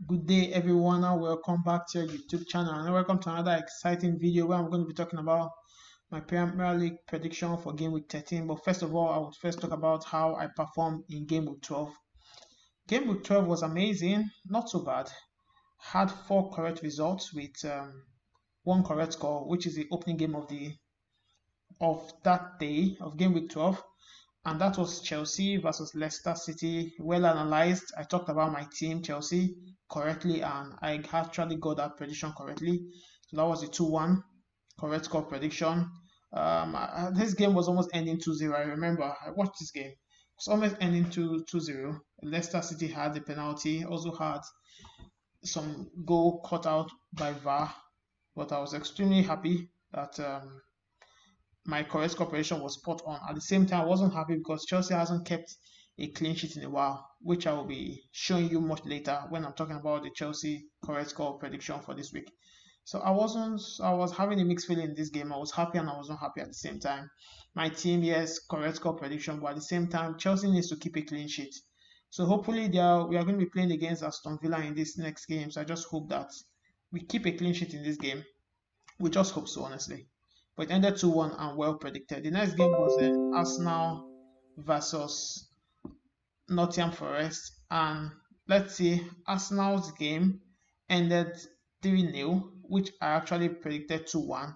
Good day, everyone, and welcome back to your YouTube channel. And welcome to another exciting video where I'm going to be talking about my Premier League prediction for Game Week 13. But first of all, I would first talk about how I performed in Game Week 12. Game Week 12 was amazing, not so bad. Had 4 correct results with 1 correct score, which is the opening game of that day of Game Week 12. And that was Chelsea versus Leicester City. Well analyzed. I talked about my team, Chelsea, correctly, and I actually got that prediction correctly. So that was the 2-1 correct score prediction. This game was almost ending 2-0. I remember I watched this game. It's almost ending 2-0. Leicester City had the penalty, also had some goal cut out by VAR, but I was extremely happy that my correct score prediction was spot on. At the same time, I wasn't happy because Chelsea hasn't kept a clean sheet in a while, which I will be showing you much later when I'm talking about the Chelsea correct score prediction for this week. So I was having a mixed feeling in this game. I was happy and I was not happy at the same time. My team, yes, correct score prediction, but at the same time, Chelsea needs to keep a clean sheet. So hopefully we are going to be playing against Aston Villa in this next game. So I just hope that we keep a clean sheet in this game. We just hope so, honestly. But it ended 2-1 and well predicted. The next game was Arsenal versus Nottingham Forest. And let's see, Arsenal's game ended 3-0, which I actually predicted 2-1.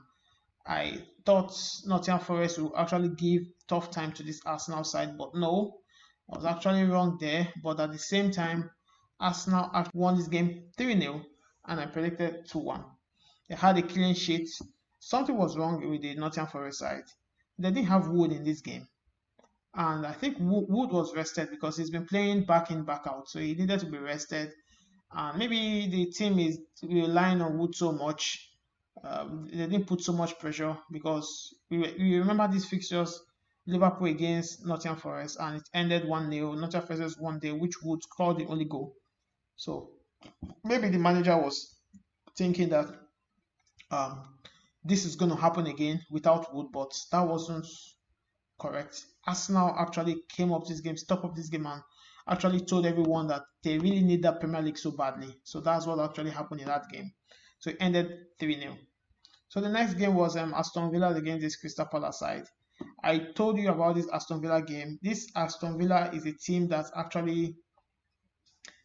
I thought Nottingham Forest would actually give tough time to this Arsenal side, but no, I was actually wrong there. But at the same time, Arsenal won this game 3-0, and I predicted 2-1. They had a clean sheet. Something was wrong with the Nottingham Forest side. They didn't have Wood in this game. And I think Wood was rested because he's been playing back in, back out. So he needed to be rested. And maybe the team is relying on Wood so much. They didn't put so much pressure because we remember these fixtures, Liverpool against Nottingham Forest, and it ended 1-0. Nottingham Forest 1-0, which Wood scored the only goal. So maybe the manager was thinking that this is going to happen again without Wood, but that wasn't correct. Arsenal actually came up this game, stopped up this game, and actually told everyone that they really need that Premier League so badly. So that's what actually happened in that game. So it ended 3-0. So the next game was Aston Villa against this Crystal Palace side. I told you about this Aston Villa game. This Aston Villa is a team that actually,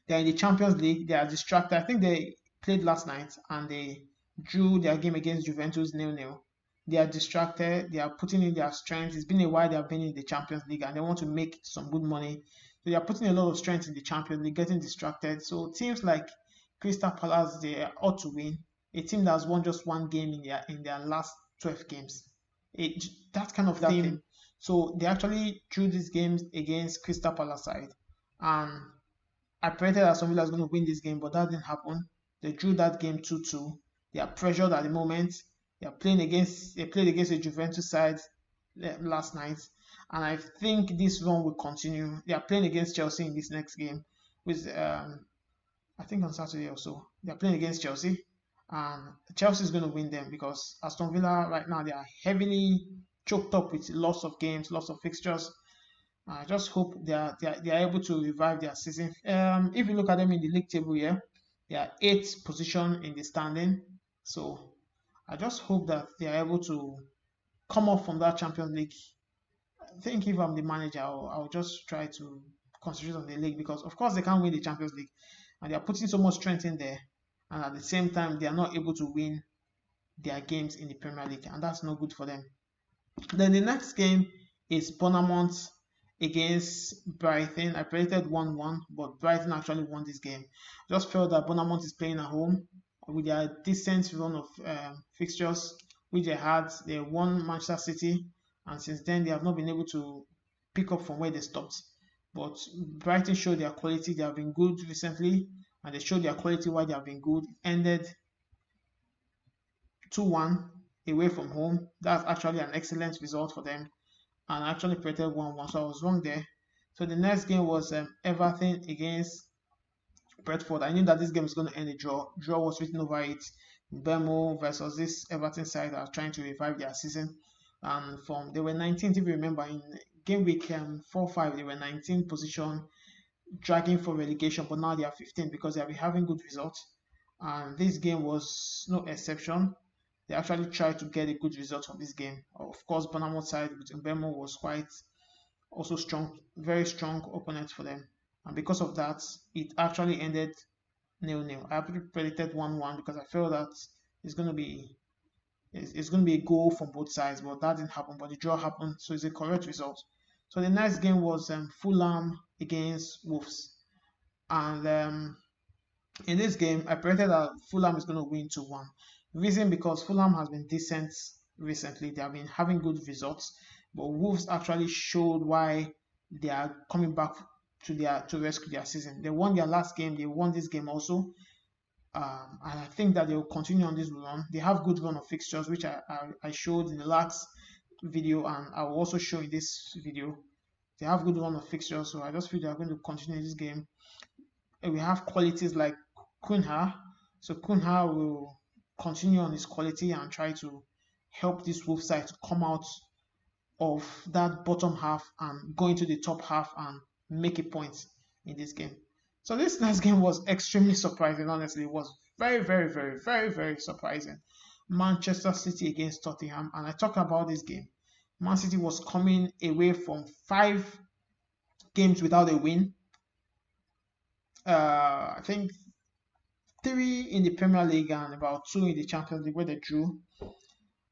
they're in the Champions League. They are distracted. I think they played last night and they drew their game against Juventus 0-0. They are distracted. They are putting in their strength. It's been a while they have been in the Champions League and they want to make some good money. So they are putting a lot of strength in the Champions League, getting distracted. So teams like Crystal Palace, they ought to win. A team that has won just 1 game in their last 12 games. That kind of team. So they actually drew these games against Crystal Palace side. And I predicted that Aston Villa was going to win this game, but that didn't happen. They drew that game 2-2. They are pressured at the moment. They played against a Juventus side last night, and I think this run will continue. They are playing against Chelsea in this next game, with I think on Saturday or so. They are playing against Chelsea, and Chelsea is going to win them because Aston Villa right now they are heavily choked up with lots of games, lots of fixtures. I just hope they are able to revive their season. If you look at them in the league table here, they are 8th position in the standing. So I just hope that they are able to come up from that Champions League. I think if I'm the manager, I'll just try to concentrate on the league because, of course, they can't win the Champions League. And they are putting so much strength in there. And at the same time, they are not able to win their games in the Premier League. And that's no good for them. Then the next game is Bournemouth against Brighton. I predicted 1-1, but Brighton actually won this game. I just felt that Bournemouth is playing at home with their decent run of fixtures which they had. They won Manchester City, and since then they have not been able to pick up from where they stopped. But Brighton showed their quality. They have been good recently, and they showed their quality why they have been good. It ended 2-1 away from home. That's actually an excellent result for them, and I actually predicted 1-1, so I was wrong there. So the next game was Everton against Brentford. I knew that this game was going to end a draw. Draw was written over it. Bemo versus this Everton side are trying to revive their season. And they were 19th, if you remember, in game week 4-5, they were 19th position. dragging for relegation, but now they are 15 because they have been having good results. And this game was no exception. They actually tried to get a good result from this game. Of course, Bournemouth side with Mbemo was quite also strong, very strong opponent for them. And because of that, it actually ended 0-0. I actually predicted 1-1 because I felt that it's going to be it's going to be a goal from both sides, but that didn't happen. But the draw happened, so it's a correct result. So the next game was Fulham against Wolves, and in this game, I predicted that Fulham is going to win 2-1. Reason because Fulham has been decent recently. They have been having good results, but Wolves actually showed why they are coming back to rescue their season. They won their last game. They won this game also. And I think that they will continue on this run. They have good run of fixtures, which I showed in the last video, and I will also show in this video. They have good run of fixtures, so I just feel they are going to continue this game. And we have qualities like Cunha, so Cunha will continue on his quality and try to help this Wolves side to come out of that bottom half and go into the top half and make a point in this game. So this next game was extremely surprising, honestly. It was very, very, very, very, very surprising. Manchester City against Tottenham, and I talked about this game. Man City was coming away from 5 games without a win. I think 3 in the Premier League and about 2 in the Champions League where they drew.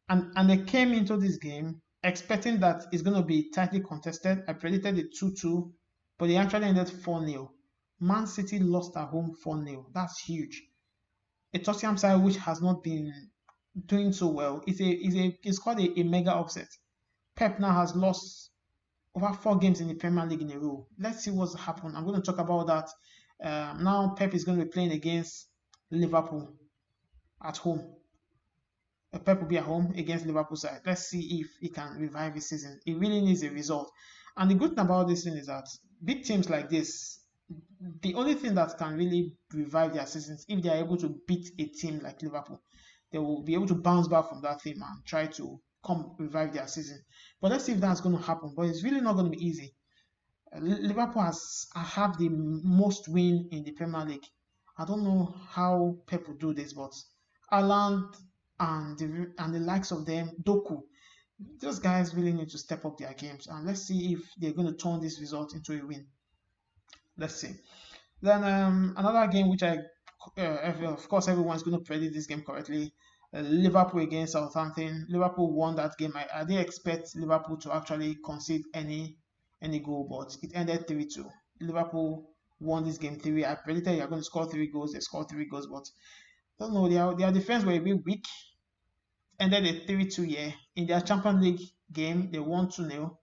And they came into this game expecting that it's going to be tightly contested. I predicted it 2-2, but they actually ended 4-0. Man City lost at home 4-0. That's huge. A Tottenham side which has not been doing so well. It's called a mega upset. Pep now has lost over 4 games in the Premier League in a row. Let's see what's happened. I'm going to talk about that. Now Pep is going to be playing against Liverpool at home. Pep will be at home against Liverpool side. Let's see if he can revive his season. He really needs a result. And the good thing about this thing is that big teams like this, the only thing that can really revive their seasons, if they are able to beat a team like Liverpool, they will be able to bounce back from that team and try to revive their season. But let's see if that's going to happen. But it's really not going to be easy. Liverpool have the most win in the Premier League. I don't know how Pep will do this, but Haaland and the likes of them, Doku, those guys really need to step up their games. And let's see if they're going to turn this result into a win. Let's see. Then another game which of course everyone's going to predict this game correctly. Liverpool against Southampton. Liverpool won that game. I didn't expect Liverpool to actually concede any goal, but it ended 3-2. Liverpool won this game 3. I predicted you're going to score 3 goals. They scored 3 goals, but I don't know. Their defense were a bit weak. Ended a 3-2 year. In their Champions League game, they won 2-0,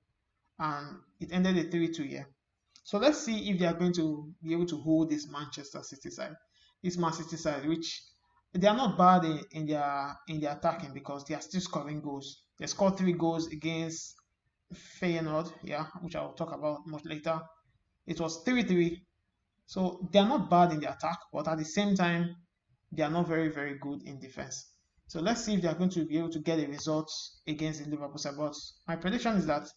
and it ended a 3-2 year. So let's see if they are going to be able to hold this Manchester City side. This Man City side, which they are not bad in their attacking because they are still scoring goals. They scored 3 goals against Feyenoord, which I will talk about much later. It was 3-3. So they are not bad in the attack, but at the same time, they are not very, very good in defense. So let's see if they are going to be able to get a result against the Liverpool side. But my prediction is that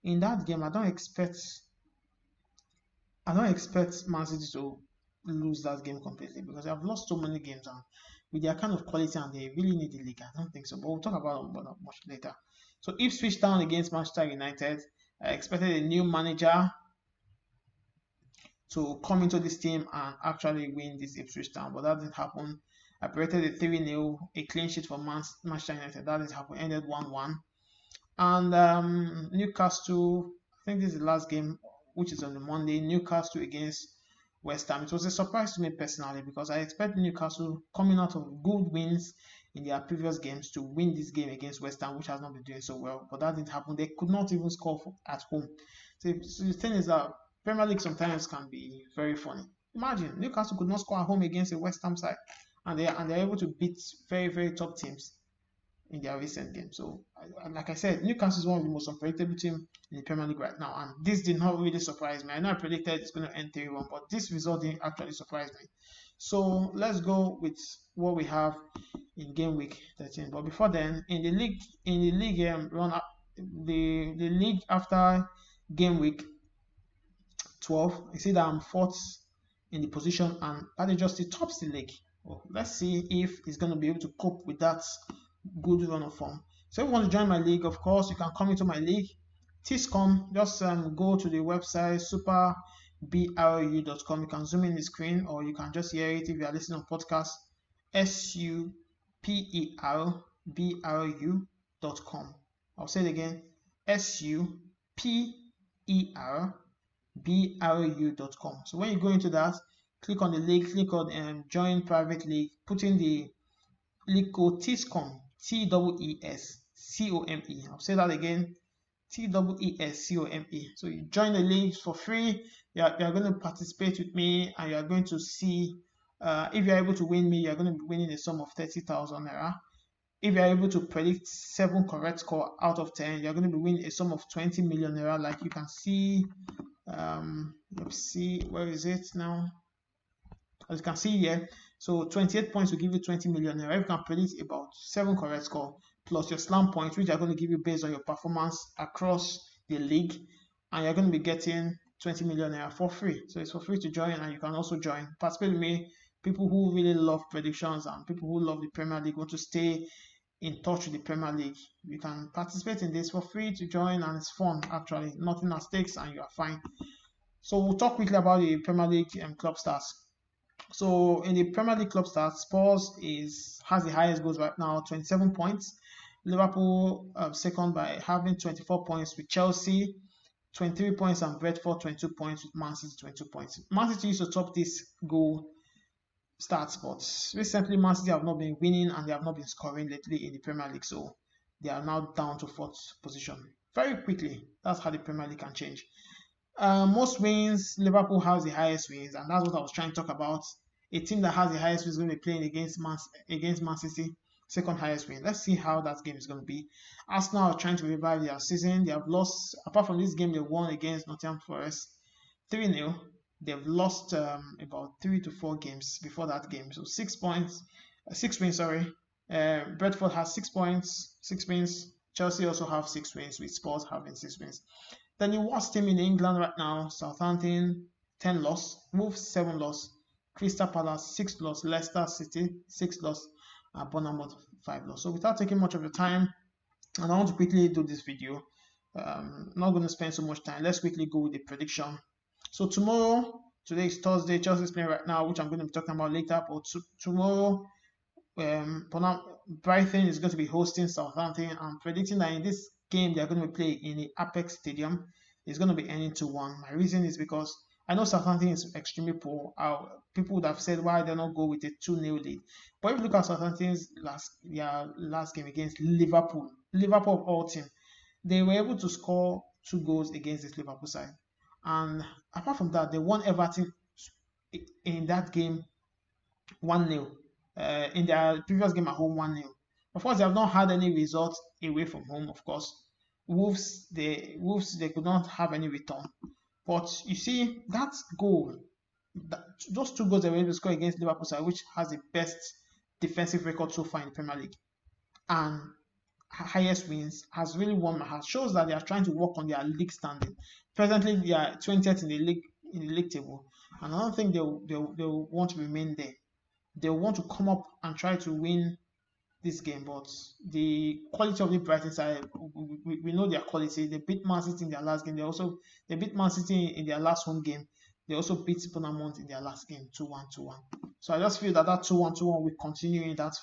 in that game, I don't expect Man City to lose that game completely because they have lost so many games, and with their kind of quality, and they really need the league. I don't think so, but we'll talk about it much later. So Ipswich Town against Manchester United. I expected a new manager to come into this team and actually win this Ipswich Town, but that didn't happen. I predicted a 3-0, a clean sheet for Manchester United. That didn't happen. Ended 1-1. And Newcastle, I think this is the last game, which is on the Monday. Newcastle against West Ham. It was a surprise to me personally because I expect Newcastle, coming out of good wins in their previous games, to win this game against West Ham, which has not been doing so well. But that didn't happen. They could not even score at home. So the thing is that Premier League sometimes can be very funny. Imagine Newcastle could not score at home against a West Ham side, and they're able to beat very, very top teams in their recent games. So, like I said, Newcastle is one of the most unpredictable teams in the Premier League right now, and this did not really surprise me. I know I predicted it's going to end 3-1, but this result didn't actually surprise me. So let's go with what we have in game week 13. But before then, in the league after game week 12. You see that I'm fourth in the position, and that is just the tops the league. Well, let's see if he's going to be able to cope with that good run of form. So if you want to join my league, of course, you can come into my league. teescome, just go to the website superbru.com. You can zoom in the screen, or you can just hear it if you are listening on podcast. superbru.com. I'll say it again. superbru.com. So when you go into that, click on the league, click on join private league, put in the league code teescome, TEESCOME. I'll say that again, TEESCOME. So you join the league for free. You are going to participate with me, and you are going to see if you are able to win me, you are going to be winning a sum of 30,000 naira. If you are able to predict 7 correct score out of 10, you are going to be winning a sum of 20 million naira. Like you can see, let's see, where is it now? As you can see here, so 28 points will give you 20 million naira. If you can predict about 7 correct score plus your slam points, which are going to give you based on your performance across the league, and you're going to be getting 20 million naira for free. So it's for free to join, and you can also join. Participate with me. People who really love predictions and people who love the Premier League, want to stay in touch with the Premier League, you can participate in this for free to join, and it's fun actually. Nothing at stakes, and you are fine. So we'll talk quickly about the Premier League club stats. So in the Premier League club stats, Spurs has the highest goals right now, 27 points. Liverpool second by having 24 points, with Chelsea 23 points and Brentford 22 points, with Man City 22 points. Man City used to top this goal stats, but recently Man City have not been winning and they have not been scoring lately in the Premier League, so they are now down to 4th position. Very quickly, that's how the Premier League can change. Most wins, Liverpool has the highest wins, and that's what I was trying to talk about. A team that has the highest wins is going to be playing against Man City, second highest win. Let's see how that game is going to be. Arsenal are trying to revive their season. They have lost, apart from this game, they won against Nottingham Forest 3-0. They've lost about 3 to 4 games before that game. So 6 wins, sorry. Brentford has 6 points, 6 wins. Chelsea also have 6 wins, with Spurs having 6 wins. Then the worst team in England right now, Southampton, 10 loss, Wolves 7 loss, Crystal Palace 6 loss, Leicester City 6 loss, and Bournemouth 5 loss. So without taking much of your time, and I want to quickly do this video, I'm not going to spend so much time. Let's quickly go with the prediction. So tomorrow, today is Thursday, Chelsea is playing right now, which I'm going to be talking about later. But tomorrow, Brighton is going to be hosting Southampton. I'm predicting that in this game, they're going to be playing in the Apex Stadium. It's going to be ending 2-1. My reason is because I know Southampton is extremely poor. People would have said why they not go with a 2-0 lead. But if you look at Southampton's last game against Liverpool of all team, they were able to score 2 goals against this Liverpool side. And apart from that, they won Everton in that game 1-0. In their previous game at home 1-0. Of course, they have not had any results away from home, of course. Wolves, they could not have any return. But you see, that goal, those 2 goals they were able to score against Liverpool side, which has the best defensive record so far in the Premier League, and highest wins, has really won my heart. Shows that they are trying to work on their league standing. Presently, they are 20th in the league table, and I don't think they'll want to remain there. They'll want to come up and try to win this game. But the quality of the Brighton side, we know their quality. They beat Man City in their last game. They beat Man City in their last home game. They also beat Bournemouth in their last game 2-1. So I just feel that 2-1 will continue in that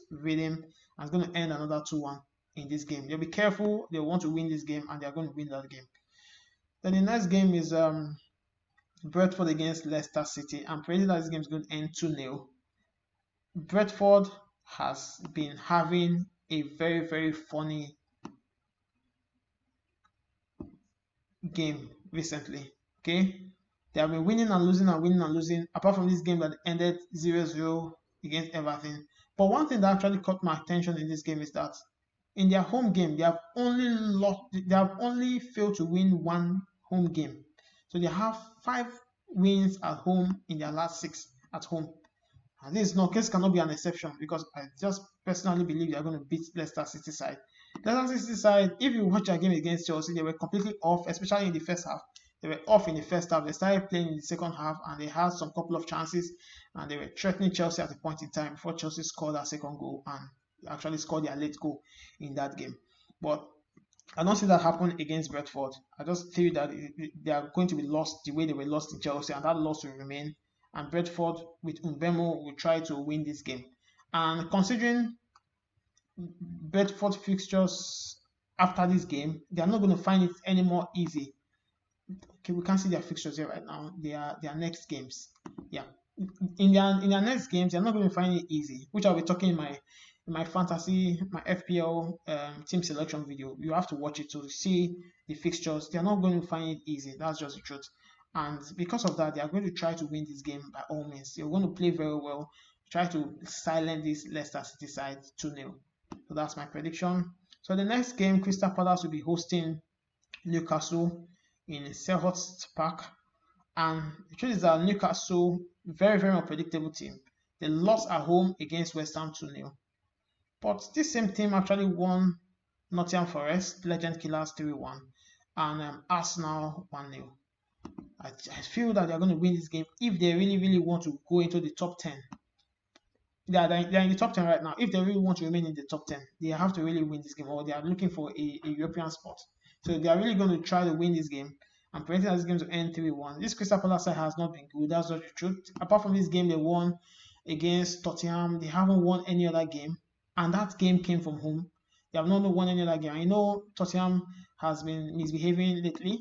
rhythm, and it's going to end another 2-1 in this game. They'll be careful. They want to win this game, and they're going to win that game. Then the next game is Brentford against Leicester City. I'm predicting that this game is going to end 2-0. Brentford has been having a very, very funny game recently. Okay, they have been winning and losing and winning and losing, apart from this game that ended 0-0 against Everton. But one thing that actually caught my attention in this game is that in their home game, they have only failed to win 1 home game. So they have 5 wins at home in their last 6 at home. And this cannot be an exception, because I just personally believe they are going to beat Leicester City side. Leicester City side, if you watch their game against Chelsea, they were completely off, especially in the first half. They were off in the first half. They started playing in the second half, and they had some couple of chances, and they were threatening Chelsea at a point in time before Chelsea scored that second goal and actually scored their late goal in that game. But I don't see that happen against Brentford. I just feel that they are going to be lost the way they were lost in Chelsea, and that loss will remain. And Brentford with Mbemo will try to win this game. And considering Brentford fixtures after this game, they are not going to find it any more easy. Okay, we can't see their fixtures here right now. Their next games. Yeah. In their next games, they're not going to find it easy, which I'll be talking in my fantasy, my FPL team selection video. You have to watch it to see the fixtures. They're not going to find it easy. That's just the truth. And because of that, they are going to try to win this game by all means. They're going to play very well, try to silence this Leicester City side 2-0. So that's my prediction. So the next game, Crystal Palace will be hosting Newcastle in Selhurst Park. And the truth is that Newcastle, very, very unpredictable team. They lost at home against West Ham 2-0. But this same team actually won Nottingham Forest, Legend Killers 3-1, and Arsenal 1-0. I feel that they're going to win this game if they really, really want to go into the top 10. They're in the top 10 right now. If they really want to remain in the top 10, they have to really win this game, or they are looking for a European spot. So they are really going to try to win this game. I'm predicting this game to end 3-1. This Crystal Palace side has not been good. That's not the truth. Apart from this game they won against Tottenham, they haven't won any other game. And that game came from home. They have not won any other game. I know Tottenham has been misbehaving lately.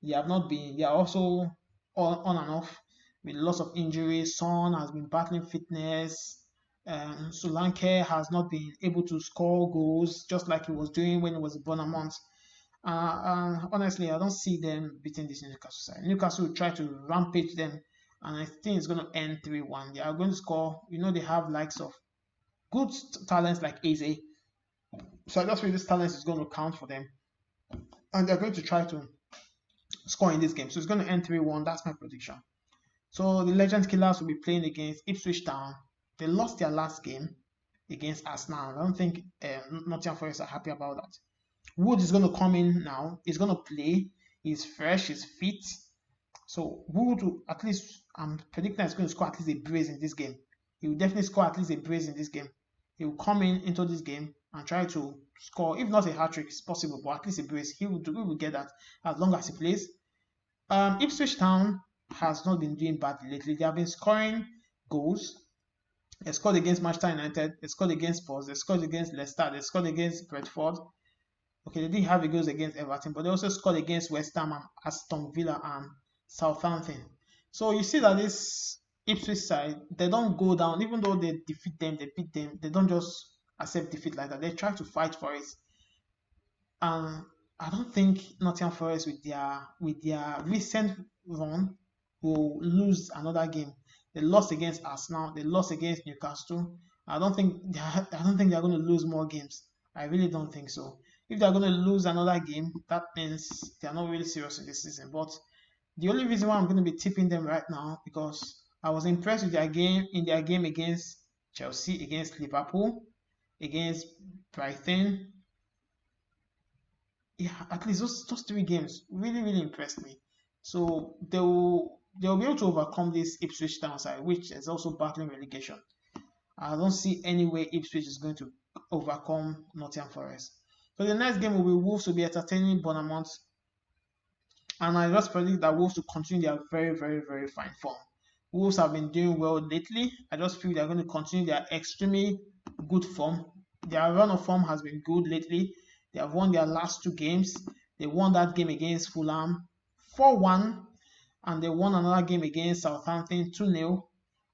They have not been. They are also on and off with lots of injuries. Son has been battling fitness. Solanke has not been able to score goals just like he was doing when he was at Bournemouth. Honestly, I don't see them beating this Newcastle side. Newcastle will try to rampage them, and I think it's going to end 3-1. They are going to score. You know, they have likes of good talents like Eze. So I just feel this talent is going to count for them. And they're going to try to score in this game. So it's going to end 3-1. That's my prediction. So the Legend Killers will be playing against Ipswich Town. They lost their last game against Arsenal. I don't think Nottingham Forest are happy about that. Wood is going to come in now. He's going to play. He's fresh. He's fit. So Wood, at least, I'm predicting he's going to score at least a brace in this game. He will definitely score at least a brace in this game. He will come into this game and try to score, if not a hat-trick, it's possible, but at least a brace. He will get that as long as he plays. Ipswich Town has not been doing badly lately. They have been scoring goals. They scored against Manchester United. They scored against Spurs. They scored against Leicester. They scored against Brentford. Okay, they didn't have the goals against Everton, but they also scored against West Ham and Aston Villa and Southampton. So you see that this Ipswich side, they don't go down, even though they defeat them, they beat them, they don't just accept defeat like that. They try to fight for it. I don't think Nottingham Forest with their recent run will lose another game. They lost against Arsenal, they lost against Newcastle. I don't think they're going to lose more games. I really don't think so. If they're going to lose another game, that means they're not really serious in this season. But the only reason why I'm going to be tipping them right now, because I was impressed with their game against Chelsea, against Liverpool, against Brighton. Yeah, at least those 3 games really, really impressed me. So they'll be able to overcome this Ipswich Town side, which is also battling relegation. I don't see any way Ipswich is going to overcome Nottingham Forest. So the next game will be Wolves will be entertaining Bournemouth. And I just predict that Wolves will continue their very, very, very fine form. Wolves have been doing well lately. I just feel they're going to continue their extremely good form. Their run of form has been good lately. They have won their last 2 games. They won that game against Fulham 4-1. And they won another game against Southampton 2-0.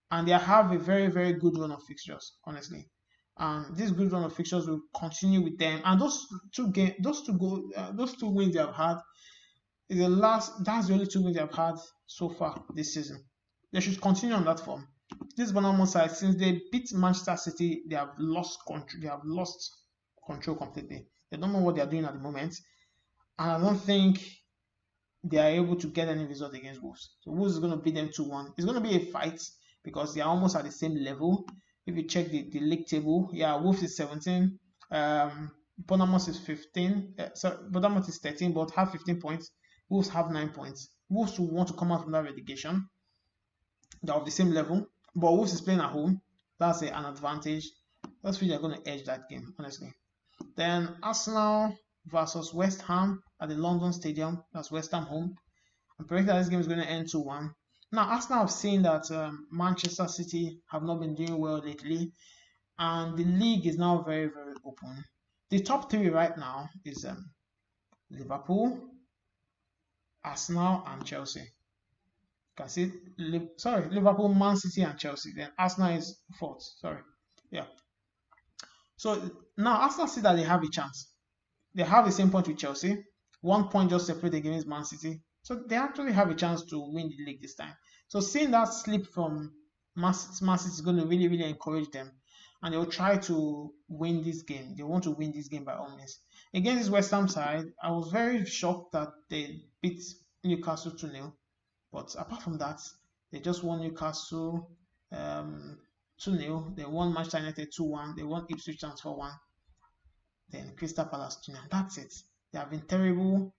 And they have a very, very good run of fixtures, honestly. And this good run of fixtures will continue with them. And those 2 wins they have had is that's the only 2 wins they have had so far this season. They should continue on that form. This Bournemouth side, since they beat Manchester City, they have lost control. They have lost control completely. They don't know what they are doing at the moment. And I don't think they are able to get any result against Wolves. So Wolves is going to beat them 2-1. It's going to be a fight because they are almost at the same level. If you check the league table, yeah, Wolves is 17, Bournemouth is 15. Bournemouth is 13, but have 15 points. Wolves have 9 points. Wolves will want to come out from that relegation. They're of the same level, but Wolves is playing at home. That's an advantage. That's why they're going to edge that game, honestly. Then Arsenal versus West Ham at the London Stadium. That's West Ham home. I'm predicting that this game is going to end 2-1. Now, Arsenal have seen that Manchester City have not been doing well lately, and the league is now very, very open. The top three right now is Liverpool, Arsenal, and Chelsea. You can see, Liverpool, Man City, and Chelsea. Then Arsenal is fourth. Yeah. So now Arsenal see that they have a chance. They have the same point with Chelsea. 1 point just separate against Man City. So they actually have a chance to win the league this time. So seeing that slip from Man City is going to really, really encourage them. And they'll try to win this game. They want to win this game by all means. Against this West Ham side, I was very shocked that they beat Newcastle 2-0. But apart from that, they just won Newcastle 2-0. They won Manchester United 2-1. They won Ipswich Town 4-1. Then Crystal Palace 2-0. That's it. They have been terrible.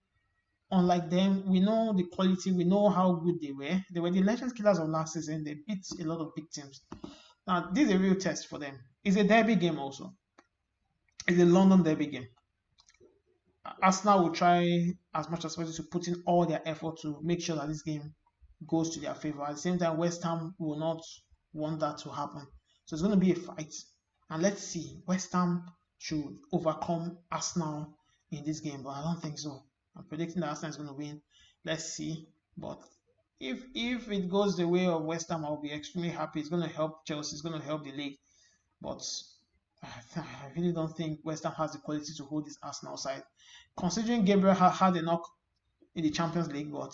Unlike them, we know the quality. We know how good they were. They were the legend killers of last season. They beat a lot of big teams. Now, this is a real test for them. It's a derby game also. It's a London derby game. Arsenal will try as much as possible to put in all their effort to make sure that this game goes to their favor. At the same time, West Ham will not want that to happen. So it's going to be a fight. And let's see. West Ham should overcome Arsenal in this game, but I don't think so. I'm predicting that Arsenal is going to win. Let's see. But if it goes the way of West Ham, I'll be extremely happy. It's going to help Chelsea. It's going to help the league. But I really don't think West Ham has the quality to hold this Arsenal side. Considering Gabriel had a knock in the Champions League, but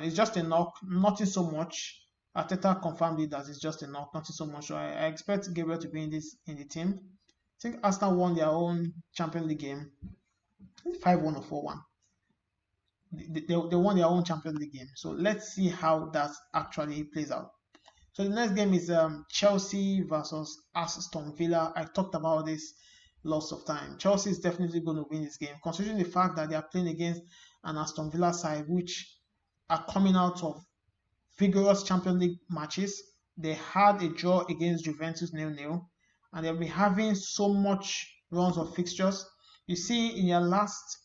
it's just a knock, nothing so much. Arteta confirmed it that it's just a knock, nothing so much. So I expect Gabriel to be in the team. I think Arsenal won their own Champions League game, 5-1 or 4-1. They won their own Champions League game. So let's see how that actually plays out. So the next game is Chelsea versus Aston Villa. I talked about this lots of time. Chelsea is definitely going to win this game, considering the fact that they are playing against an Aston Villa side which are coming out of vigorous Champions League matches. They had a draw against Juventus 0-0, and they'll be having so much runs of fixtures. You see, in their last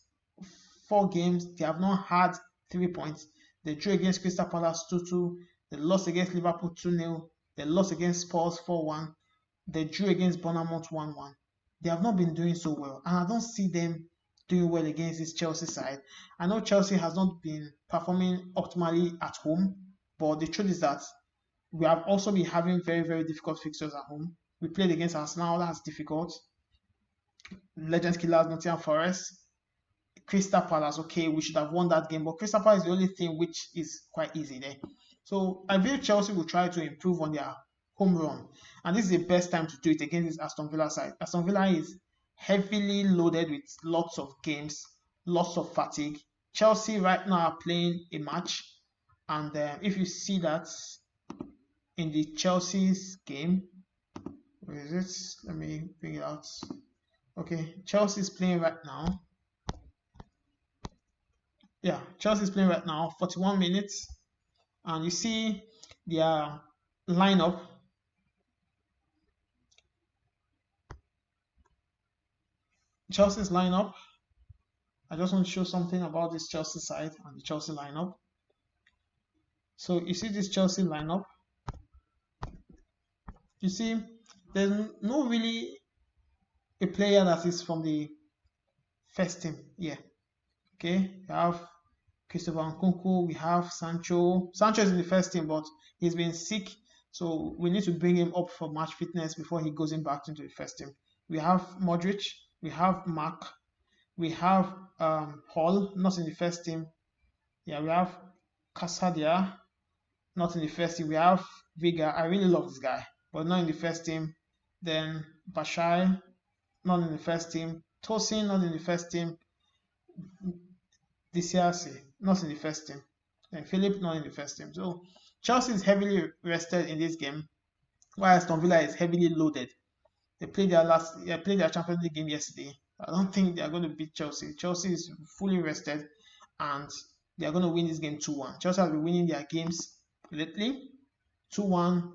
4 games, they have not had 3 points. They drew against Crystal Palace 2-2. They lost against Liverpool 2-0. They lost against Spurs 4-1. They drew against Bournemouth 1-1. They have not been doing so well, and I don't see them doing well against this Chelsea side. I know Chelsea has not been performing optimally at home, but the truth is that we have also been having very, very difficult fixtures at home. We played against Arsenal, that's difficult. Legends Killers, Nottingham Forest, Crystal Palace, okay, we should have won that game, but Crystal Palace is the only thing which is quite easy there. So I believe Chelsea will try to improve on their home run, and this is the best time to do it against this Aston Villa side. Aston Villa is heavily loaded with lots of games, lots of fatigue. Chelsea right now are playing a match, and if you see that in the Chelsea's game, where is it? Let me bring it out. Okay, Chelsea is playing right now. Yeah, Chelsea is playing right now, 41 minutes, and you see their lineup. Chelsea's lineup. I just want to show something about this Chelsea side and the Chelsea lineup. So you see this Chelsea lineup. You see, there's no really a player that is from the first team. Yeah. Okay. We have Christopher Nkunku. We have Sancho. Sancho is in the first team, but he's been sick. So we need to bring him up for match fitness before he goes in back into the first team. We have Modric. We have Mark. We have Hall, not in the first team. Yeah, we have Casadia, not in the first team. We have Vega. I really love this guy, but not in the first team. Then Bashai, not in the first team. Tosin, not in the first team. DCRC, not in the first team. And Philip, not in the first team. So Chelsea is heavily rested in this game, while Aston Villa is heavily loaded. They played their Champions League game yesterday. I don't think they are going to beat Chelsea. Chelsea is fully rested, and they are going to win this game 2-1. Chelsea have been winning their games lately 2-1,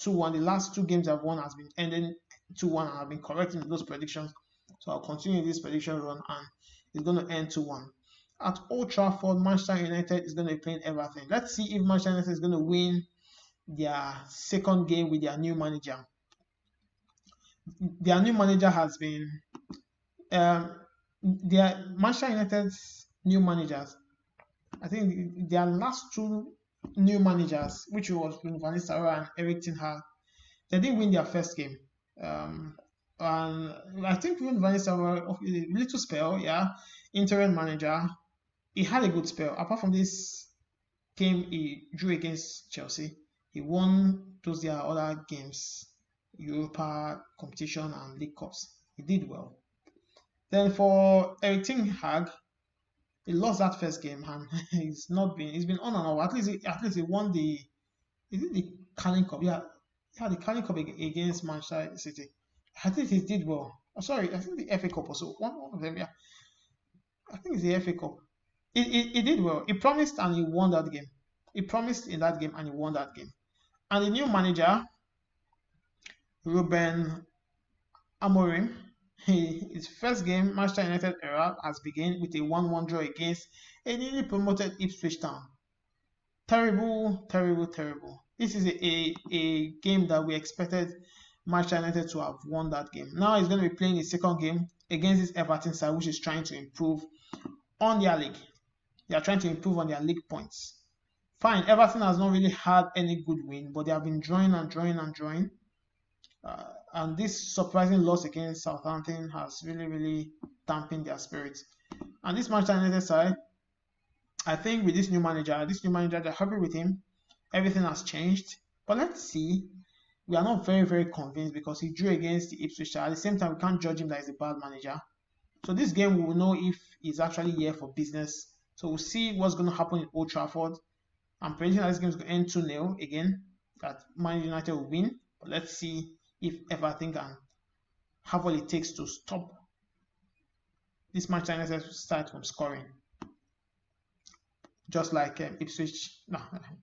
2-1. The last 2 games I've won has been ending 2-1, and I've been correcting those predictions. So I'll continue this prediction run, and it's going to end 2-1. At Old Trafford, Manchester United is going to be playing Everton. Let's see if Manchester United is going to win their second game with their new manager. Their new manager has been their Manchester United's new managers. I think their last 2 new managers, which was Van Nistelrooy and Erik ten Hag, they didn't win their first game. And I think even Van Nistelrooy, a little spell, interim manager, he had a good spell. Apart from this game he drew against Chelsea, he won those their other games, Europa competition and League Cups. He did well. Then for Erik ten Hag, he lost that first game and he's been on and off. At least he won the Carling Cup. The Carling Cup against Manchester City. I think he did well. I think the FA Cup also. One of them, I think it's the FA Cup. He did well. He promised and he won that game. He promised in that game and he won that game. And the new manager, Ruben Amorim, his first game, Manchester United era, has begun with a 1-1 draw against a newly promoted Ipswich Town. Terrible, terrible, terrible. This is a game that we expected Manchester United to have won that game. Now he's going to be playing his second game against this Everton side, which is trying to improve on their league. They are trying to improve on their league points. Fine, Everton has not really had any good win, but they have been drawing and drawing and drawing. And this surprising loss against Southampton has really, really dampened their spirits. And this Manchester United side, I think with this new manager, they're happy with him. Everything has changed. But let's see. We are not very, very convinced because he drew against the Ipswich side. At the same time, we can't judge him that he's a bad manager. So this game, we will know if he's actually here for business. So we'll see what's going to happen in Old Trafford. I'm predicting that this game is going to end 2-0 again, that Man United will win. But let's see if Everton can have what it takes to stop this Manchester United side from scoring. Just like Ipswich,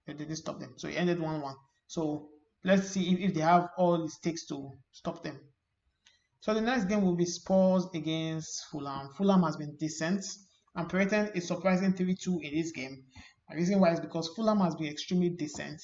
they didn't stop them. So it ended 1-1. So let's see if they have all it takes to stop them. So the next game will be Spurs against Fulham. Fulham has been decent. I'm predicting a surprising 3-2 in this game. The reason why is because Fulham has been extremely decent.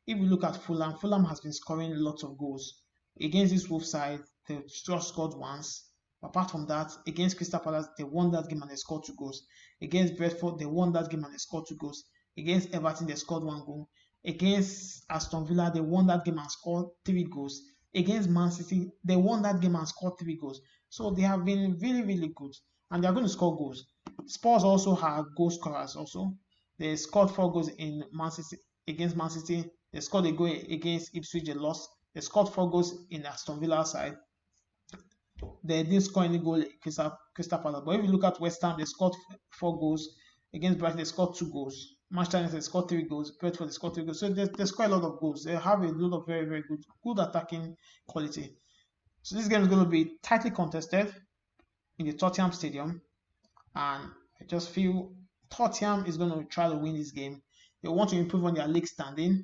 If you look at Fulham, Fulham has been scoring lots of goals. Against this Wolves side, they just scored once. Apart from that, against Crystal Palace, they won that game and they scored 2 goals. Against Brentford, they won that game and they scored 2 goals. Against Everton, they scored 1 goal. Against Aston Villa, they won that game and scored 3 goals. Against Man City, they won that game and scored 3 goals. So they have been really, really good. And they are going to score goals. Spurs also have goal scorers also. They scored 4 goals in Man City against Man City. They scored a goal against Ipswich, they lost. They scored 4 goals in Aston Villa side. They didn't score any goal in Crystal Palace. But if you look at West Ham, they scored 4 goals. Against Brighton, they scored 2 goals. Manchester United scored 3 goals. Brentford, they scored 3 goals. So they score a lot of goals. They have a lot of very, very good attacking quality. So this game is going to be tightly contested in the Tottenham Stadium. And I just feel Tottenham is going to try to win this game. They want to improve on their league standing.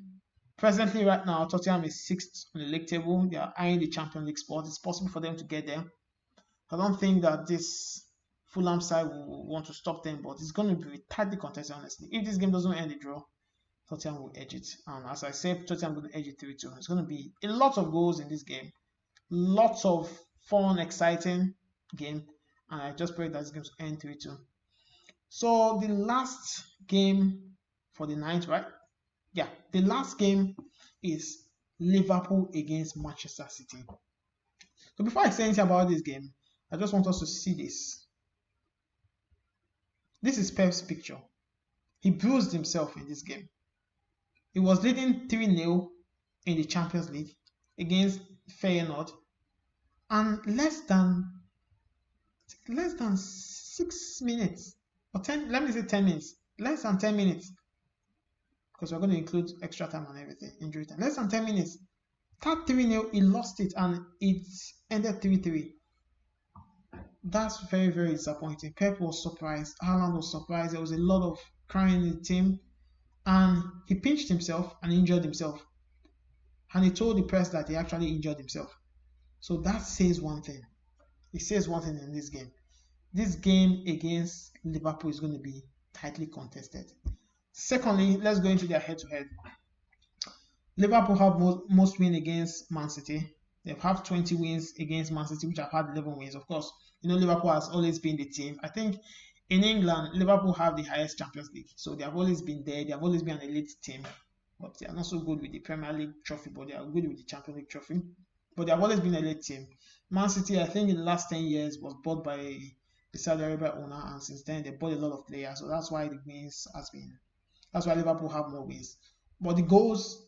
Presently, right now, Tottenham is 6th on the league table. They are eyeing the Champions League spot. It's possible for them to get there. I don't think that this Fulham side will want to stop them, but it's going to be tightly contested, honestly. If this game doesn't end a draw, Tottenham will edge it. And as I said, Tottenham will edge it 3-2. It's going to be a lot of goals in this game. Lots of fun, exciting game. And I just pray that this game will end 3-2. So the last game for the night, right? Yeah, the last game is Liverpool against Manchester City. So before I say anything about this game, I just want us to see this. This is Pep's picture. He bruised himself in this game. He was leading 3-0 in the Champions League against Feyenoord, and less than 6 minutes, or 10, let me say 10 minutes, less than 10 minutes, because we're going to include extra time and everything, injury time. Less than 10 minutes. That 3-0, he lost it and it ended 3-3. That's very, very disappointing. Pep was surprised. Haaland was surprised. There was a lot of crying in the team, and he pinched himself and injured himself. And he told the press that he actually injured himself. So that says one thing. It says one thing in this game. This game against Liverpool is going to be tightly contested. Secondly, let's go into their head-to-head. Liverpool have most wins against Man City. They've had 20 wins against Man City, which have had 11 wins. Of course, Liverpool has always been the team. I think in England, Liverpool have the highest Champions League. So they have always been there. They have always been an elite team. But they are not so good with the Premier League trophy, but they are good with the Champions League trophy. But they have always been an elite team. Man City, I think in the last 10 years, was bought by the Saudi Arabia owner, and since then they bought a lot of players. So that's why the wins has been. That's why Liverpool have more wins. But the goals,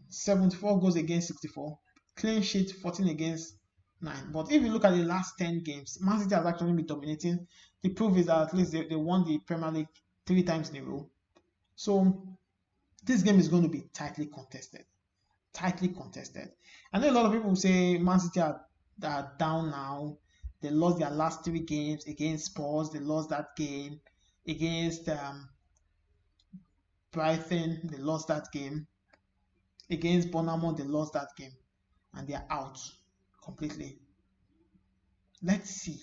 74 goals against 64, clean sheet 14 against 9. But if you look at the last 10 games, Man City has actually been dominating. The proof is that at least they won the Premier League 3 times in a row. So this game is going to be tightly contested. Tightly contested. I know a lot of people say Man City are down now. They lost their last 3 games against Spurs. They lost that game against Brighton. They lost that game against Bournemouth. They lost that game, and they are out completely. Let's see.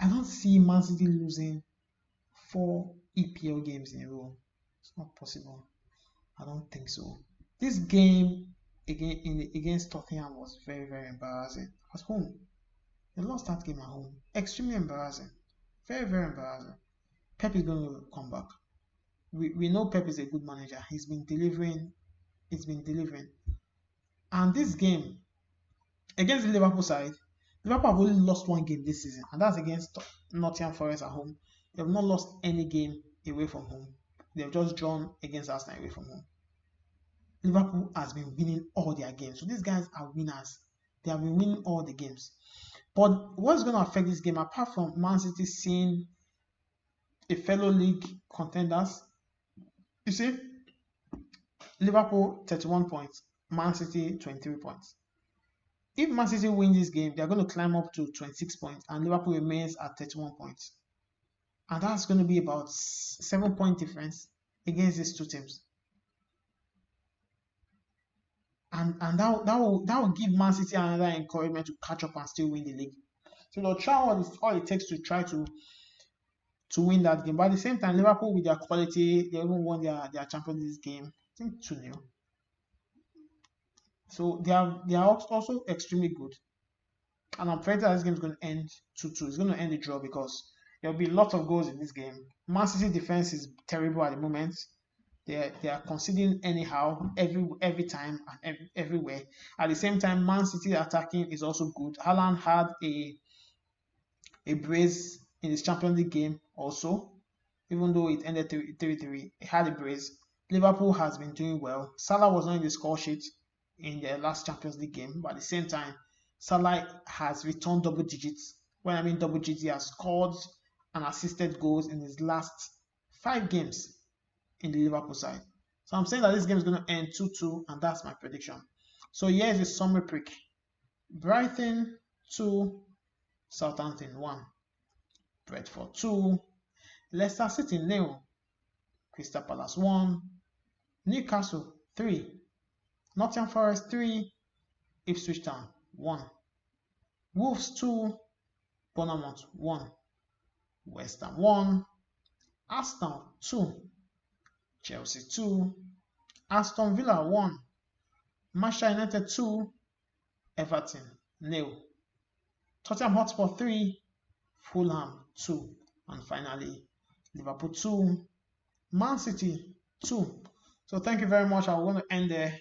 I don't see Man City losing 4 EPL games in a row. It's not possible. I don't think so. This game against Tottenham was very, very embarrassing. At home. They lost that game at home. Extremely embarrassing. Very, very embarrassing. Pep is going to come back. We know Pep is a good manager. He's been delivering. He's been delivering. And this game, against the Liverpool side, Liverpool have only lost 1 game this season, and that's against Nottingham Forest at home. They have not lost any game away from home. They have just drawn against Arsenal away from home. Liverpool has been winning all their games. So these guys are winners. They have been winning all the games. But what's going to affect this game, apart from Man City seeing a fellow league contenders? You see, Liverpool 31 points, Man City 23 points. If Man City win this game, they're going to climb up to 26 points, and Liverpool remains at 31 points. And that's going to be about 7-point difference against these 2 teams. And that will give Man City another encouragement to catch up and still win the league. So they'll try all it takes to try to win that game. But at the same time, Liverpool with their quality, they even won their Champions League game, I think 2-0. So they are also extremely good. And I'm afraid that this game is going to end 2-2. It's going to end the draw because there will be lots of goals in this game. Man City defense is terrible at the moment. They are conceding anyhow every time and everywhere. At the same time, Man City attacking is also good. Haaland had a brace in his Champions League game also, even though it ended 3-3. He had a brace. Liverpool has been doing well. Salah was not in the score sheet in their last Champions League game, but at the same time, Salah has returned double digits. When I mean double digits, he has scored and assisted goals in his last 5 games in the Liverpool side. So I'm saying that this game is going to end 2-2, and that's my prediction. So here's a summary pick. Brighton 2, Southampton 1, Brentford 2, Leicester City 0, Crystal Palace 1, Newcastle 3, Nottingham Forest 3, Ipswich Town 1, Wolves 2, Bournemouth 1, West Ham 1, Arsenal 2, Chelsea 2, Aston Villa 1, Manchester United 2, Everton 0, Tottenham Hotspur 3, Fulham 2, and finally Liverpool 2, Man City 2. So thank you very much. I want to end there.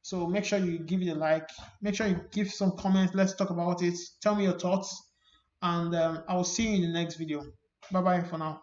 So make sure you give it a like. Make sure you give some comments. Let's talk about it. Tell me your thoughts. And I will see you in the next video. Bye bye for now.